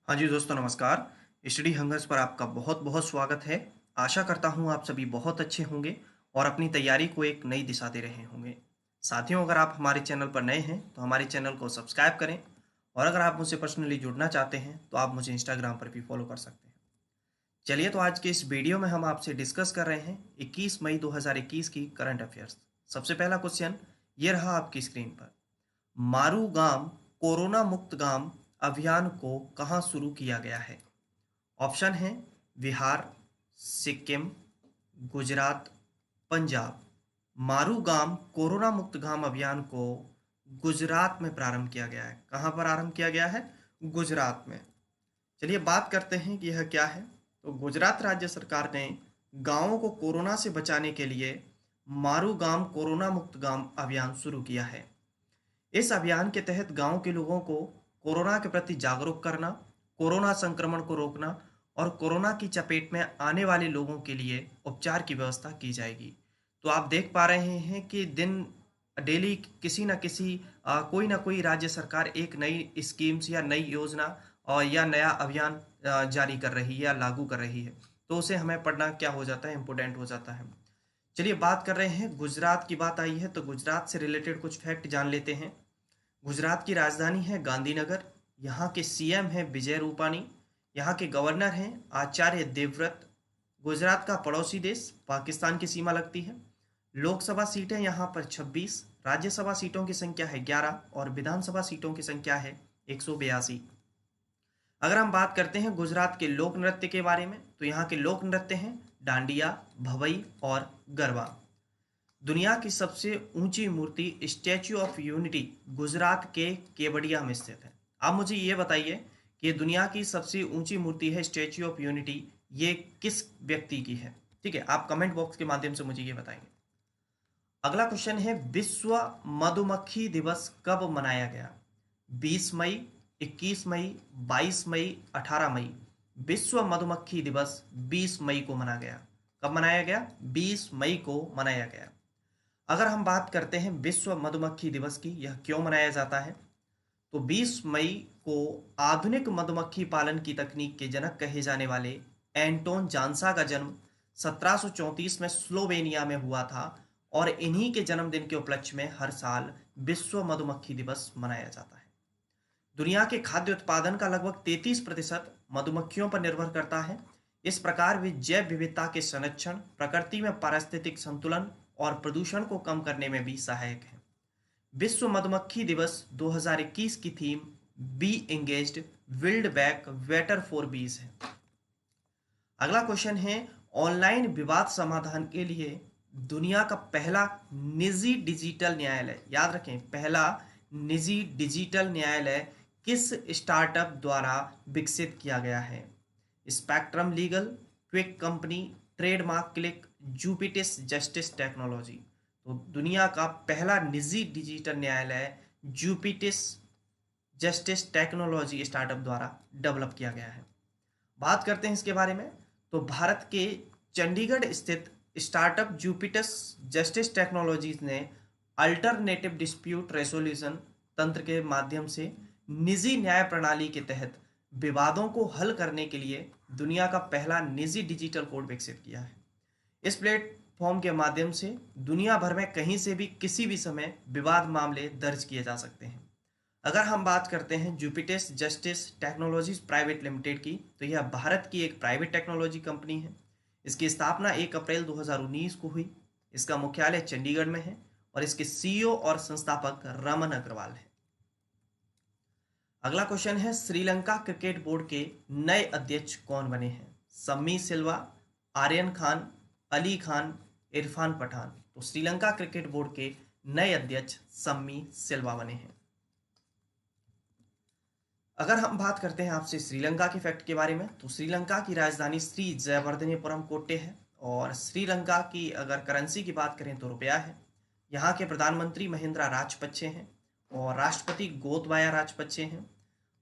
हाँ जी दोस्तों, नमस्कार। स्टडी हंगर्स पर आपका बहुत बहुत स्वागत है। आशा करता हूँ आप सभी बहुत अच्छे होंगे और अपनी तैयारी को एक नई दिशा दे रहे होंगे। साथियों, अगर आप हमारे चैनल पर नए हैं तो हमारे चैनल को सब्सक्राइब करें, और अगर आप मुझसे पर्सनली जुड़ना चाहते हैं तो आप मुझे इंस्टाग्राम पर भी फॉलो कर सकते हैं। चलिए, तो आज के इस वीडियो में हम आपसे डिस्कस कर रहे हैं 21 मई 2021 की करंट अफेयर्स। सबसे पहला क्वेश्चन ये रहा आपकी स्क्रीन पर। मारू गांव कोरोना मुक्त गांव अभियान को कहाँ शुरू किया गया है? ऑप्शन है बिहार, सिक्किम, गुजरात, पंजाब। मारूगाम कोरोना मुक्त गांव अभियान को गुजरात में प्रारंभ किया गया है। कहाँ पर आरंभ किया गया है? गुजरात में। चलिए बात करते हैं कि यह क्या है। तो गुजरात राज्य सरकार ने गांवों को कोरोना से बचाने के लिए मारूगाम कोरोना मुक्त गांव अभियान शुरू किया है। इस अभियान के तहत गांव के लोगों को कोरोना के प्रति जागरूक करना, कोरोना संक्रमण को रोकना और कोरोना की चपेट में आने वाले लोगों के लिए उपचार की व्यवस्था की जाएगी। तो आप देख पा रहे हैं कि दिन डेली किसी न किसी कोई ना कोई राज्य सरकार एक नई स्कीम्स या नई योजना और या नया अभियान जारी कर रही है या लागू कर रही है। तो उसे हमें पढ़ना क्या हो जाता है, इम्पोर्टेंट हो जाता है। चलिए बात कर रहे हैं, गुजरात की बात आई है तो गुजरात से रिलेटेड कुछ फैक्ट जान लेते हैं। गुजरात की राजधानी है गांधीनगर। यहाँ के सीएम हैं विजय रूपाणी। यहाँ के गवर्नर हैं आचार्य देवव्रत। गुजरात का पड़ोसी देश पाकिस्तान की सीमा लगती है। लोकसभा सीटें यहाँ पर 26, राज्यसभा सीटों की संख्या है 11 और विधानसभा सीटों की संख्या है 182। अगर हम बात करते हैं गुजरात के लोक नृत्य के बारे में, तो यहाँ के लोक नृत्य हैं डांडिया, भवई और गरबा। दुनिया की सबसे ऊंची मूर्ति स्टैच्यू ऑफ यूनिटी गुजरात के केवड़िया में स्थित है। आप मुझे ये बताइए कि ये दुनिया की सबसे ऊंची मूर्ति है स्टैच्यू ऑफ यूनिटी, ये किस व्यक्ति की है? ठीक है, आप कमेंट बॉक्स के माध्यम से मुझे ये बताएंगे। अगला क्वेश्चन है, विश्व मधुमक्खी दिवस कब मनाया गया? 20 मई, 21 मई, 22 मई, 18 मई। विश्व मधुमक्खी दिवस 20 मई को मनाया गया। कब मनाया गया? 20 मई को मनाया गया। अगर हम बात करते हैं विश्व मधुमक्खी दिवस की, यह क्यों मनाया जाता है, तो 20 मई को आधुनिक मधुमक्खी पालन की तकनीक के जनक कहे जाने वाले एंटोन जानसा का जन्म 1734 में स्लोवेनिया में हुआ था, और इन्हीं के जन्मदिन के उपलक्ष्य में हर साल विश्व मधुमक्खी दिवस मनाया जाता है। दुनिया के खाद्य उत्पादन का लगभग 33% मधुमक्खियों पर निर्भर करता है। इस प्रकार वे जैव विविधता के संरक्षण, प्रकृति में पारिस्थितिक संतुलन और प्रदूषण को कम करने में भी सहायक है। विश्व मधुमक्खी दिवस 2021 की theme be engaged, build back better for bees है। अगला क्वेश्चन है, ऑनलाइन विवाद समाधान के लिए दुनिया का पहला निजी डिजिटल न्यायालय, याद रखें पहला निजी डिजिटल न्यायालय किस स्टार्टअप द्वारा विकसित किया गया है? Spectrum Legal, Quick Company, Trademark Click, Jupitice Justice Technology. तो दुनिया का पहला निजी डिजिटल न्यायालय जुपिटस जस्टिस टेक्नोलॉजी स्टार्टअप द्वारा डेवलप किया गया है। बात करते हैं इसके बारे में, तो भारत के चंडीगढ़ स्थित स्टार्टअप जुपिटस जस्टिस टेक्नोलॉजीज ने अल्टरनेटिव डिस्प्यूट रेजोल्यूशन तंत्र के माध्यम से निजी न्याय प्रणाली के तहत विवादों को हल करने के लिए दुनिया का पहला निजी डिजिटल कोड विकसित किया है। इस प्लेटफॉर्म के माध्यम से दुनिया भर में कहीं से भी किसी भी समय विवाद मामले दर्ज किए जा सकते हैं। अगर हम बात करते हैं जुपिटस जस्टिस टेक्नोलॉजीज प्राइवेट लिमिटेड की, तो यह भारत की एक प्राइवेट टेक्नोलॉजी कंपनी है। इसकी स्थापना 1 अप्रैल 2019 को हुई। इसका मुख्यालय चंडीगढ़ में है और इसके सीईओ और संस्थापक रमन अग्रवाल हैं। अगला क्वेश्चन है, श्रीलंका क्रिकेट बोर्ड के नए अध्यक्ष कौन बने हैं? सम्मी सिल्वा, आर्यन खान, अली खान, इरफान पठान। तो श्रीलंका क्रिकेट बोर्ड के नए अध्यक्ष सम्मी सिल्वा बने हैं। अगर हम बात करते हैं आपसे श्रीलंका के फैक्ट के बारे में, तो श्रीलंका की राजधानी श्री जयवर्धनेपुरम कोट्टे है, और श्रीलंका की अगर करेंसी की बात करें तो रुपया है। यहाँ के प्रधानमंत्री महिंद्रा राजपक्षे हैं और राष्ट्रपति गोतबाया राजपक्षे हैं।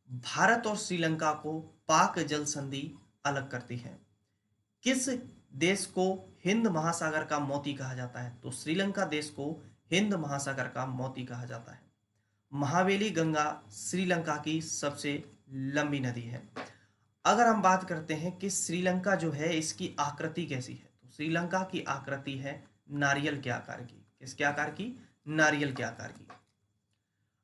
भारत और श्रीलंका को पाक जल संधि अलग करती है। किस देश को हिंद महासागर का मोती कहा जाता है? तो श्रीलंका देश को हिंद महासागर का मोती कहा जाता है। महावेली गंगा श्रीलंका की सबसे लंबी नदी है। अगर हम बात करते हैं कि श्रीलंका जो है इसकी आकृति कैसी है, तो श्रीलंका की आकृति है नारियल के आकार की। किसके आकार की? नारियल के आकार की।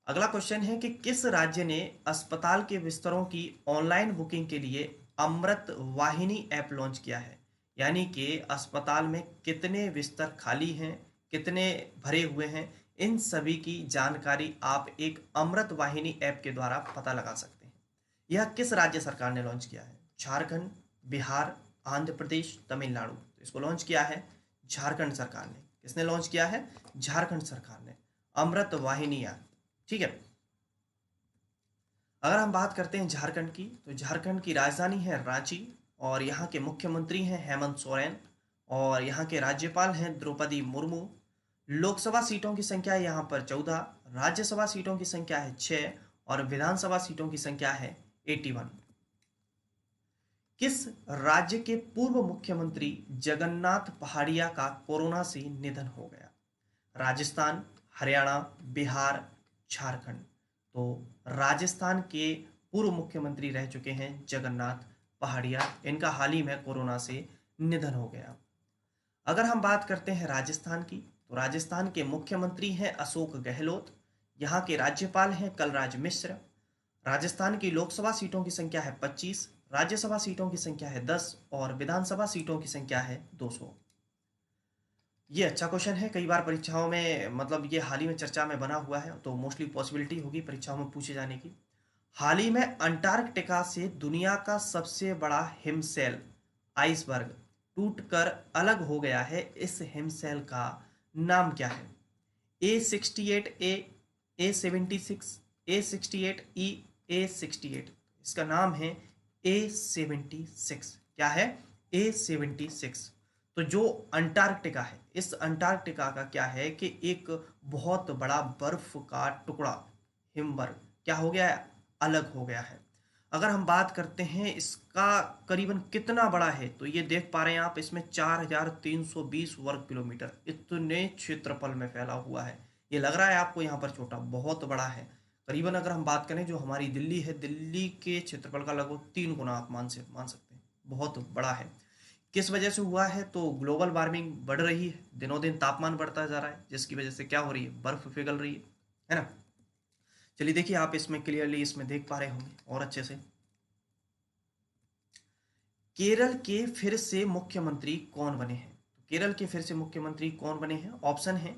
अगला क्वेश्चन है कि किस राज्य ने अस्पताल के बिस्तरों की ऑनलाइन बुकिंग के लिए अमृत वाहिनी ऐप लॉन्च किया है? यानी कि अस्पताल में कितने बिस्तर खाली हैं, कितने भरे हुए हैं, इन सभी की जानकारी आप एक अमृत वाहिनी ऐप के द्वारा पता लगा सकते हैं। यह किस राज्य सरकार ने लॉन्च किया है? झारखंड, बिहार, आंध्र प्रदेश, तमिलनाडु। तो इसको लॉन्च किया है झारखंड सरकार ने। किसने लॉन्च किया है? झारखंड सरकार ने अमृत वाहिनी ऐप। ठीक है। अगर हम बात करते हैं झारखंड की, तो झारखंड की राजधानी है रांची और यहाँ के मुख्यमंत्री हैं हेमंत सोरेन और यहाँ के राज्यपाल हैं द्रौपदी मुर्मू। लोकसभा सीटों की संख्या है यहाँ पर 14, राज्यसभा सीटों की संख्या है 6 और विधानसभा सीटों की संख्या है 81। किस राज्य के पूर्व मुख्यमंत्री जगन्नाथ पहाड़िया का कोरोना से निधन हो गया? राजस्थान, हरियाणा, बिहार, झारखंड। तो राजस्थान के पूर्व मुख्यमंत्री रह चुके हैं जगन्नाथ पहाड़िया। इनका हाल ही में कोरोना से निधन हो गया। अगर हम बात करते हैं राजस्थान की, तो राजस्थान के मुख्यमंत्री हैं अशोक गहलोत। यहाँ के राज्यपाल हैं कलराज मिश्र। राजस्थान की लोकसभा सीटों की संख्या है 25, राज्यसभा सीटों की संख्या है 10 और विधानसभा सीटों की संख्या है 200। ये अच्छा क्वेश्चन है, कई बार परीक्षाओं में मतलब ये हाल ही में चर्चा में बना हुआ है, तो मोस्टली पॉसिबिलिटी होगी परीक्षाओं में पूछे जाने की। हाल ही में अंटार्कटिका से दुनिया का सबसे बड़ा हिमशैल आइसबर्ग टूटकर अलग हो गया है। इस हिमशैल का नाम क्या है? A68A, A76, A68E, A68। इसका नाम है A76। क्या है? A76। तो जो अंटार्कटिका है, इस अंटार्कटिका का क्या है कि एक बहुत बड़ा बर्फ का टुकड़ा हिमबर्ग क्या हो गया है? अलग हो गया है। अगर हम बात करते हैं इसका करीबन कितना बड़ा है, तो ये देख पा रहे हैं आप, इसमें 4320 वर्ग किलोमीटर इतने क्षेत्रफल में फैला हुआ है। ये लग रहा है आपको यहाँ पर छोटा, बहुत बड़ा है। करीबन अगर हम बात करें जो हमारी दिल्ली है, दिल्ली के क्षेत्रफल का लगभग 3 गुना आप मान सकते हैं। बहुत बड़ा है। किस वजह से हुआ है? तो ग्लोबल वार्मिंग बढ़ रही है, दिनों दिन तापमान बढ़ता जा रहा है, जिसकी वजह से क्या हो रही है? बर्फ पिघल रही है ना। चलिए देखिए, आप इसमें क्लियरली इसमें देख पा रहे होंगे और अच्छे से। केरल के फिर से मुख्यमंत्री कौन बने हैं? तो केरल के फिर से मुख्यमंत्री कौन बने हैं? ऑप्शन है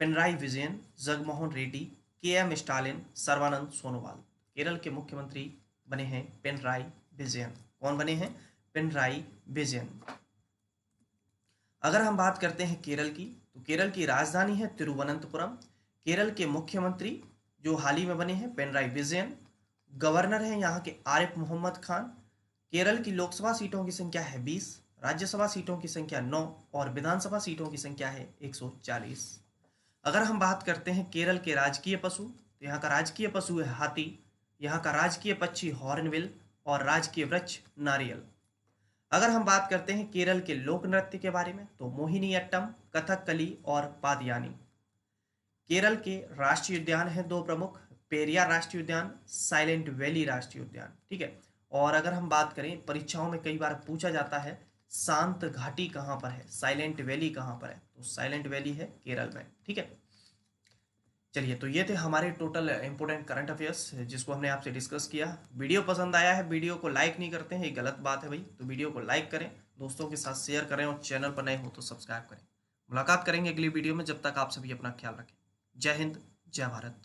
पिनराई विजयन, जगनमोहन रेड्डी, KM स्टालिन, सर्बानंद सोनोवाल। केरल के मुख्यमंत्री बने हैं पिनराई विजयन। कौन बने हैं? पिनराई विजयन। अगर हम बात करते हैं केरल की, तो केरल की राजधानी है तिरुवनंतपुरम। केरल के मुख्यमंत्री जो हाल ही में बने हैं पिनराई विजयन। गवर्नर हैं यहाँ के आरिफ मोहम्मद खान। केरल की लोकसभा सीटों की संख्या है 20, राज्यसभा सीटों की संख्या 9 और विधानसभा सीटों की संख्या है 140। अगर हम बात करते हैं केरल के राजकीय पशु, तो यहाँ का राजकीय पशु है हाथी, यहाँ का राजकीय पक्षी हॉर्नबिल और राजकीय वृक्ष नारियल। अगर हम बात करते हैं केरल के लोक नृत्य के बारे में, तो मोहिनीअट्टम, कथकली और पादयानी। केरल के राष्ट्रीय उद्यान हैं दो प्रमुख, पेरियार राष्ट्रीय उद्यान, साइलेंट वैली राष्ट्रीय उद्यान। ठीक है। और अगर हम बात करें, परीक्षाओं में कई बार पूछा जाता है शांत घाटी कहाँ पर है, साइलेंट वैली कहाँ पर है, तो साइलेंट वैली है केरल में। ठीक है। चलिए, तो ये थे हमारे टोटल इंपोर्टेंट करंट अफेयर्स जिसको हमने आपसे डिस्कस किया। वीडियो पसंद आया है, वीडियो को लाइक नहीं करते हैं, ये गलत बात है भाई, तो वीडियो को लाइक करें, दोस्तों के साथ शेयर करें और चैनल पर नए हो तो सब्सक्राइब करें। मुलाकात करेंगे अगली वीडियो में, जब तक आप सभी अपना ख्याल रखें। जय हिंद, जय भारत।